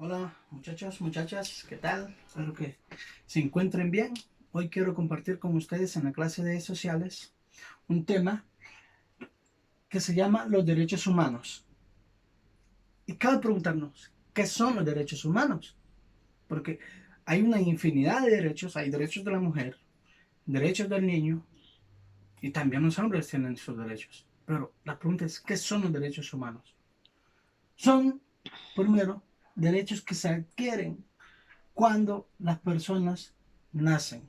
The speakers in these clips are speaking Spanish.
Hola muchachos, muchachas, ¿qué tal? Espero que se encuentren bien. Hoy quiero compartir con ustedes en la clase de sociales un tema que se llama los derechos humanos. Y cabe preguntarnos, ¿qué son los derechos humanos? Porque hay una infinidad de derechos, hay derechos de la mujer, derechos del niño y también los hombres tienen sus derechos. Pero la pregunta es, ¿qué son los derechos humanos? Son, primero, derechos que se adquieren cuando las personas nacen.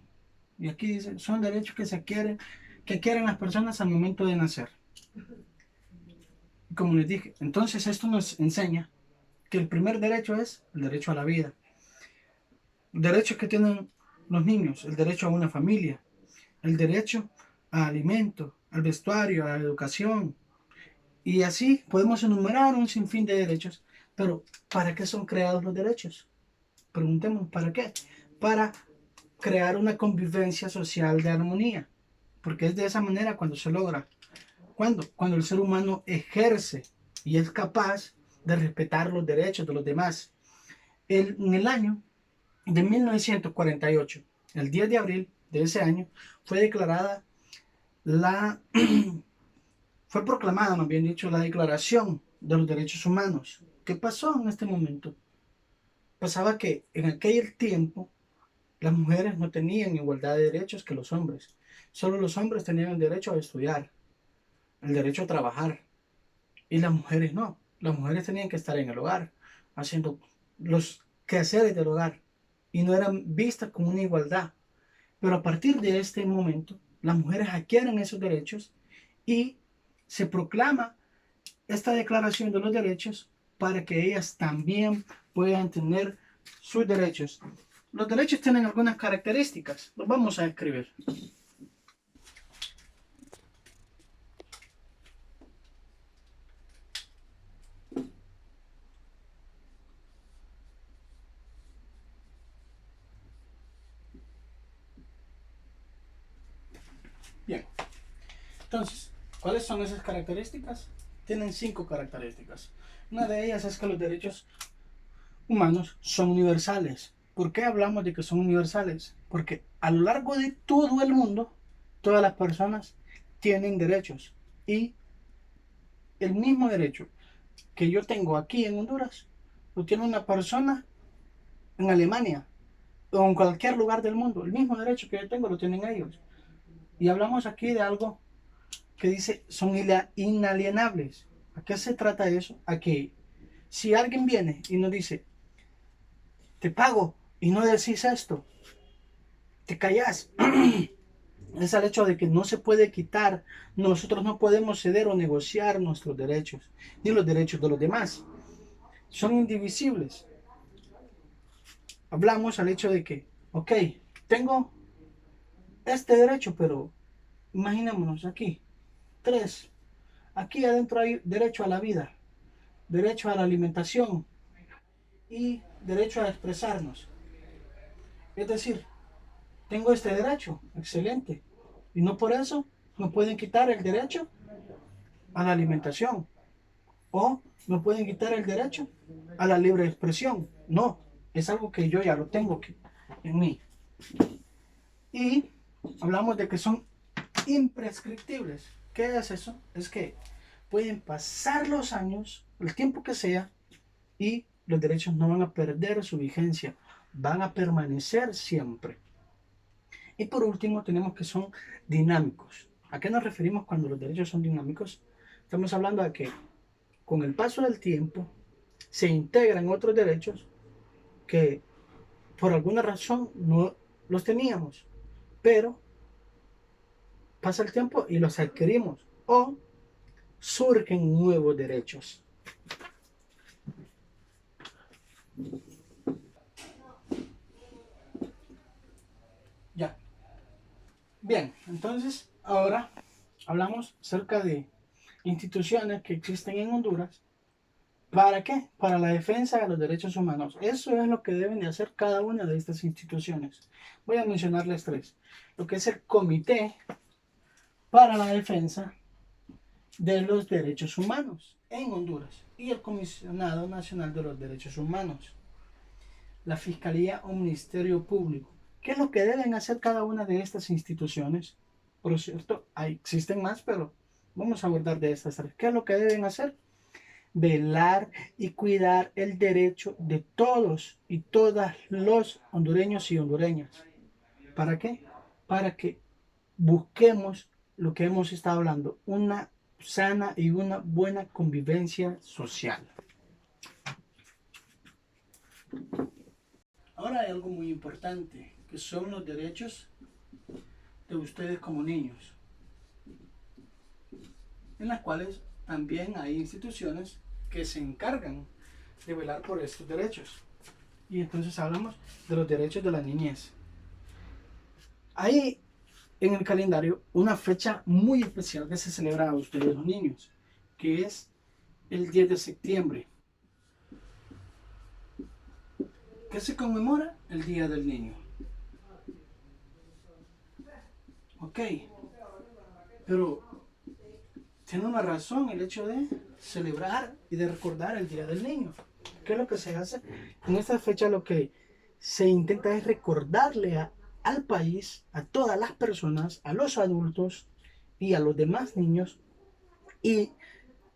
Y aquí dice, son derechos que adquieren las personas al momento de nacer. Y como les dije, entonces esto nos enseña que el primer derecho es el derecho a la vida. Derechos que tienen los niños, el derecho a una familia, el derecho a alimento, al vestuario, a la educación. Y así podemos enumerar un sinfín de derechos. Pero, ¿para qué son creados los derechos? Preguntemos, ¿para qué? Para crear una convivencia social de armonía. Porque es de esa manera cuando se logra. ¿Cuándo? Cuando el ser humano ejerce y es capaz de respetar los derechos de los demás. En el año de 1948, el 10 de abril de ese año, fue declarada la, fue proclamada, más bien dicho, la Declaración de los Derechos Humanos. ¿Qué pasó en este momento? Pasaba que en aquel tiempo las mujeres no tenían igualdad de derechos que los hombres. Solo los hombres tenían el derecho a estudiar, el derecho a trabajar, y las mujeres no. Las mujeres tenían que estar en el hogar, haciendo los quehaceres del hogar, y no eran vistas con una igualdad. Pero a partir de este momento, las mujeres adquieren esos derechos y se proclama esta declaración de los derechos para que ellas también puedan tener sus derechos. Los derechos tienen algunas características, los vamos a escribir. Bien, entonces, ¿cuáles son esas características? Tienen 5 características. Una de ellas es que los derechos humanos son universales. ¿Por qué hablamos de que son universales? Porque a lo largo de todo el mundo, todas las personas tienen derechos. Y el mismo derecho que yo tengo aquí en Honduras, lo tiene una persona en Alemania o en cualquier lugar del mundo. El mismo derecho que yo tengo lo tienen ellos. Y hablamos aquí de algo que dice son inalienables. ¿A qué se trata eso? A que si alguien viene y nos dice, te pago y no decís esto, te callás, es el hecho de que no se puede quitar, nosotros no podemos ceder o negociar nuestros derechos, ni los derechos de los demás. Son indivisibles. Hablamos al hecho de que, ok, tengo este derecho, pero imaginémonos aquí, tres. Aquí adentro hay derecho a la vida, derecho a la alimentación y derecho a expresarnos. Es decir, tengo este derecho, excelente. Y no por eso me pueden quitar el derecho a la alimentación o me pueden quitar el derecho a la libre expresión. No, es algo que yo ya lo tengo en mí. Y hablamos de que son imprescriptibles. ¿Qué es eso? Es que pueden pasar los años, el tiempo que sea, y los derechos no van a perder su vigencia, van a permanecer siempre. Y por último tenemos que son dinámicos. ¿A qué nos referimos cuando los derechos son dinámicos? Estamos hablando de que con el paso del tiempo se integran otros derechos que por alguna razón no los teníamos, pero pasa el tiempo y los adquirimos o surgen nuevos derechos. Ya. Bien, entonces ahora hablamos acerca de instituciones que existen en Honduras. ¿Para qué? Para la defensa de los derechos humanos. Eso es lo que deben de hacer cada una de estas instituciones. Voy a mencionarles tres. Lo que es el Comité para la Defensa de los Derechos Humanos en Honduras y el Comisionado Nacional de los Derechos Humanos. la Fiscalía o Ministerio Público. ¿Qué es lo que deben hacer cada una de estas instituciones? Por cierto, existen más, pero vamos a abordar de estas tres. ¿Qué es lo que deben hacer? Velar y cuidar el derecho de todos y todas los hondureños y hondureñas. ¿Para qué? Para que busquemos lo que hemos estado hablando, una sana y una buena convivencia social. Ahora hay algo muy importante, que son los derechos de ustedes como niños, en las cuales también hay instituciones que se encargan de velar por estos derechos. Y entonces hablamos de los derechos de la niñez. Hay en el calendario una fecha muy especial que se celebra a ustedes los niños, que es el 10 de septiembre, que se conmemora el Día del Niño. Ok, pero tiene una razón el hecho de celebrar y de recordar el Día del Niño. ¿Qué es lo que se hace? En esta fecha lo que se intenta es recordarle al país, a todas las personas, a los adultos y a los demás niños y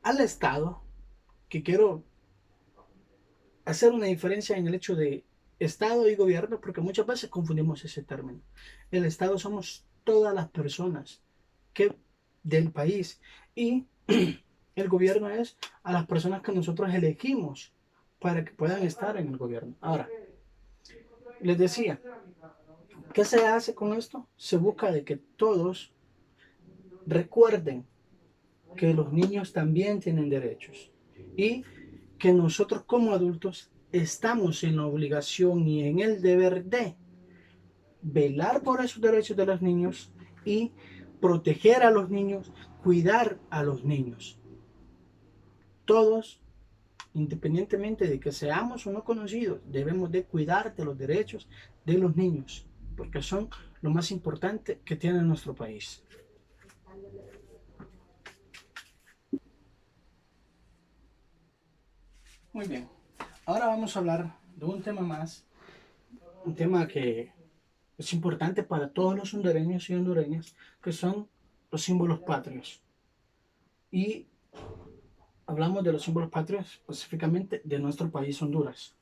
al Estado, que quiero hacer una diferencia en el hecho de Estado y gobierno, porque muchas veces confundimos ese término. El Estado somos todas las personas que, del país, y el gobierno es a las personas que nosotros elegimos para que puedan estar en el gobierno. Ahora, les decía, ¿qué se hace con esto? Se busca de que todos recuerden que los niños también tienen derechos y que nosotros como adultos estamos en la obligación y en el deber de velar por esos derechos de los niños y proteger a los niños, cuidar a los niños. Todos, independientemente de que seamos o no conocidos, debemos de cuidar de los derechos de los niños, porque son lo más importante que tiene nuestro país. Muy bien, ahora vamos a hablar de un tema más, un tema que es importante para todos los hondureños y hondureñas, que son los símbolos patrios. Y hablamos de los símbolos patrios específicamente de nuestro país, Honduras.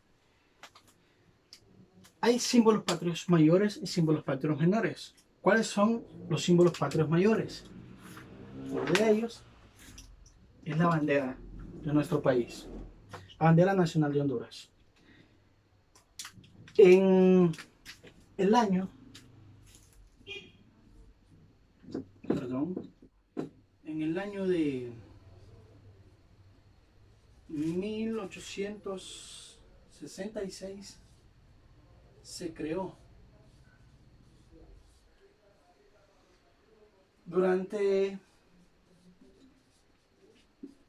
Hay símbolos patrios mayores y símbolos patrios menores. ¿Cuáles son los símbolos patrios mayores? Uno de ellos es la bandera de nuestro país, la bandera nacional de Honduras. En el año, en el año de 1866 se creó. Durante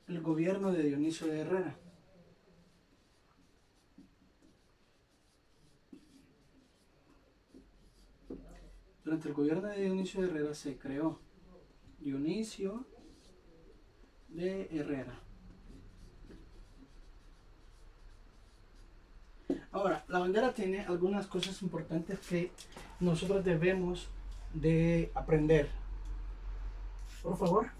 el gobierno de Dionisio de Herrera. Durante el gobierno de Dionisio de Herrera se creó Dionisio de Herrera. Ahora, la bandera tiene algunas cosas importantes que nosotros debemos de aprender. Por favor.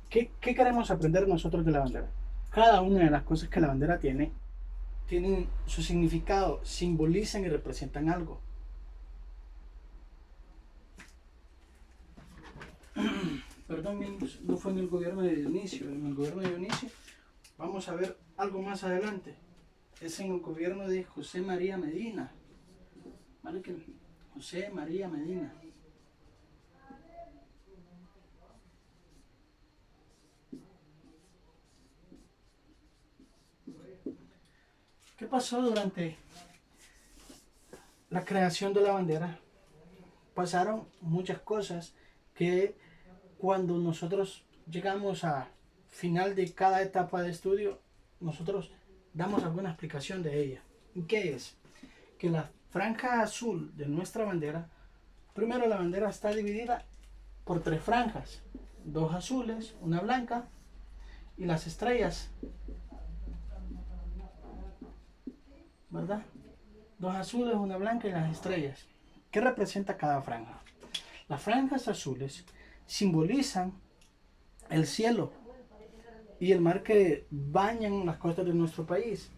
¿Qué queremos aprender nosotros de la bandera? Cada una de las cosas que la bandera tiene, tienen su significado, simbolizan y representan algo. Perdón, no fue en el gobierno de Dionisio. En el gobierno de Dionisio vamos a ver algo más adelante. Es en el gobierno de José María Medina. ¿Vale? José María Medina. ¿Qué pasó durante la creación de la bandera? Pasaron muchas cosas que cuando nosotros llegamos a final de cada etapa de estudio, nosotros damos alguna explicación de ella. ¿Y qué es? Que la franja azul de nuestra bandera, primero la bandera está dividida por 3 franjas, 2 azules, una blanca y las estrellas ¿verdad? Dos azules, una blanca y las estrellas. ¿Qué representa cada franja? Las franjas azules simbolizan el cielo y el mar que bañan las costas de nuestro país.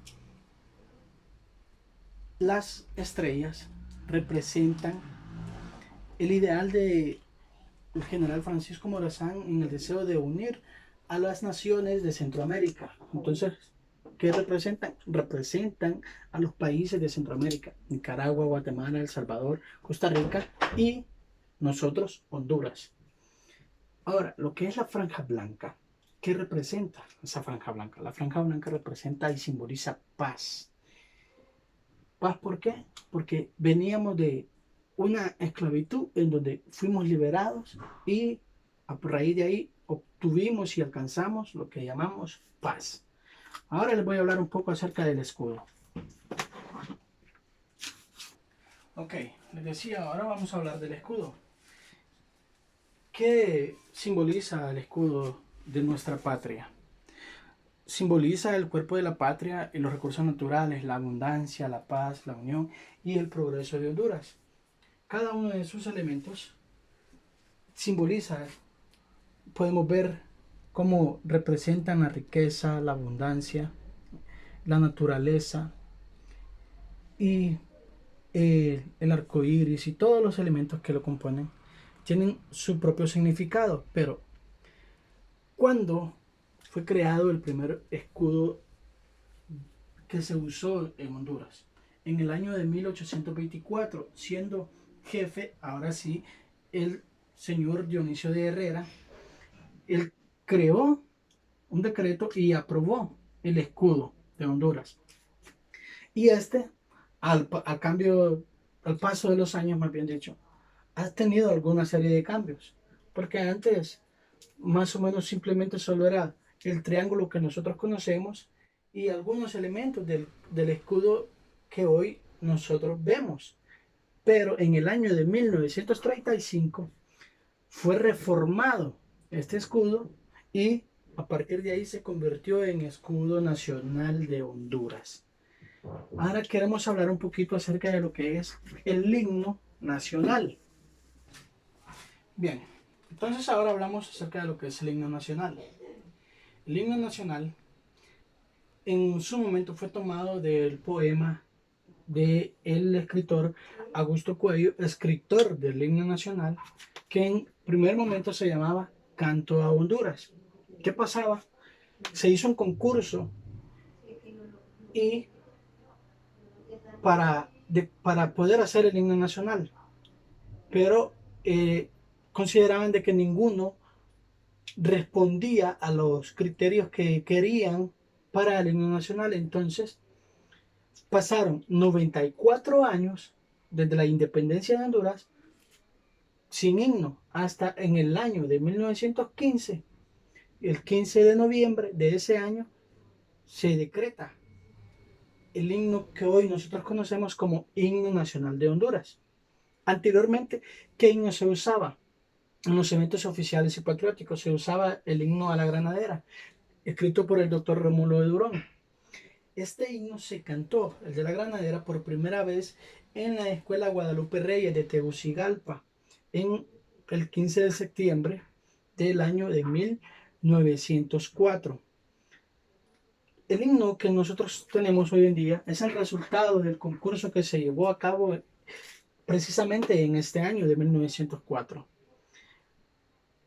Las estrellas representan el ideal de el general Francisco Morazán en el deseo de unir a las naciones de Centroamérica. Entonces, ¿qué representan? Representan a los países de Centroamérica: Nicaragua, Guatemala, El Salvador, Costa Rica y nosotros, Honduras. Ahora, lo que es la franja blanca, ¿qué representa esa franja blanca? La franja blanca representa y simboliza paz. ¿Paz por qué? Porque veníamos de una esclavitud en donde fuimos liberados y a raíz de ahí obtuvimos y alcanzamos lo que llamamos paz. Ahora les voy a hablar un poco acerca del escudo. Ok, les decía, ahora vamos a hablar del escudo. ¿Qué simboliza el escudo de nuestra patria? Simboliza el cuerpo de la patria y los recursos naturales, la abundancia, la paz, la unión y el progreso de Honduras. Cada uno de sus elementos simboliza, podemos ver cómo representan la riqueza, la abundancia, la naturaleza y el arco iris y todos los elementos que lo componen tienen su propio significado. Pero cuando fue creado el primer escudo que se usó en Honduras? En el año de 1824, siendo jefe, ahora sí, el señor Dionisio de Herrera, él creó un decreto y aprobó el escudo de Honduras. Y al paso de los años, más bien dicho, ha tenido alguna serie de cambios. Porque antes, más o menos, simplemente solo era el triángulo que nosotros conocemos y algunos elementos del escudo que hoy nosotros vemos. Pero en el año de 1935 fue reformado este escudo y a partir de ahí se convirtió en escudo nacional de Honduras. Ahora queremos hablar un poquito acerca de lo que es el himno nacional. Bien, entonces ahora hablamos acerca de lo que es el himno nacional. El himno nacional en su momento fue tomado del poema del escritor Augusto Cuello, escritor del himno nacional, que en primer momento se llamaba Canto a Honduras. ¿Qué pasaba? Se hizo un concurso y para poder hacer el himno nacional, pero consideraban de que ninguno respondía a los criterios que querían para el himno nacional. Entonces pasaron 94 años desde la independencia de Honduras sin himno hasta en el año de 1915. El 15 de noviembre de ese año se decreta el himno que hoy nosotros conocemos como himno nacional de Honduras. Anteriormente, ¿qué himno se usaba? En los eventos oficiales y patrióticos se usaba el himno a la granadera, escrito por el doctor Rómulo de Durón. Este himno se cantó, el de la granadera, por primera vez en la Escuela Guadalupe Reyes de Tegucigalpa, en el 15 de septiembre del año de 1904. El himno que nosotros tenemos hoy en día es el resultado del concurso que se llevó a cabo precisamente en este año de 1904,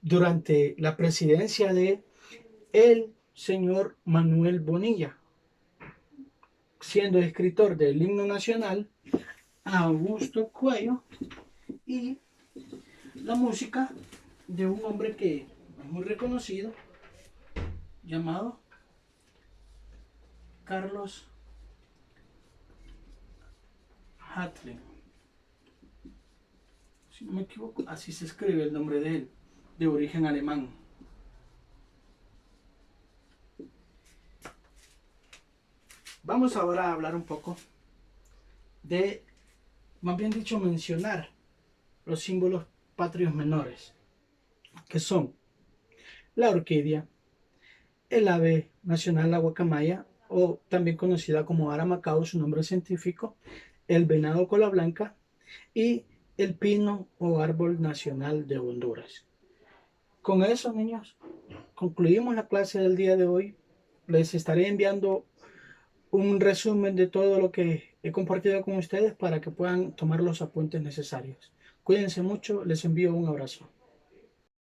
durante la presidencia de el señor Manuel Bonilla, siendo escritor del himno nacional Augusto Cuello, y la música de un hombre que es muy reconocido llamado Carlos Hartling. Si no me equivoco, así se escribe el nombre de él, de origen alemán. Vamos ahora a hablar un poco de, más bien dicho, mencionar los símbolos patrios menores, que son la orquídea, el ave nacional, la guacamaya, o también conocida como ara macao, su nombre científico, el venado cola blanca y el pino o árbol nacional de Honduras. Con eso, niños, concluimos la clase del día de hoy. Les estaré enviando un resumen de todo lo que he compartido con ustedes para que puedan tomar los apuntes necesarios. Cuídense mucho, les envío un abrazo.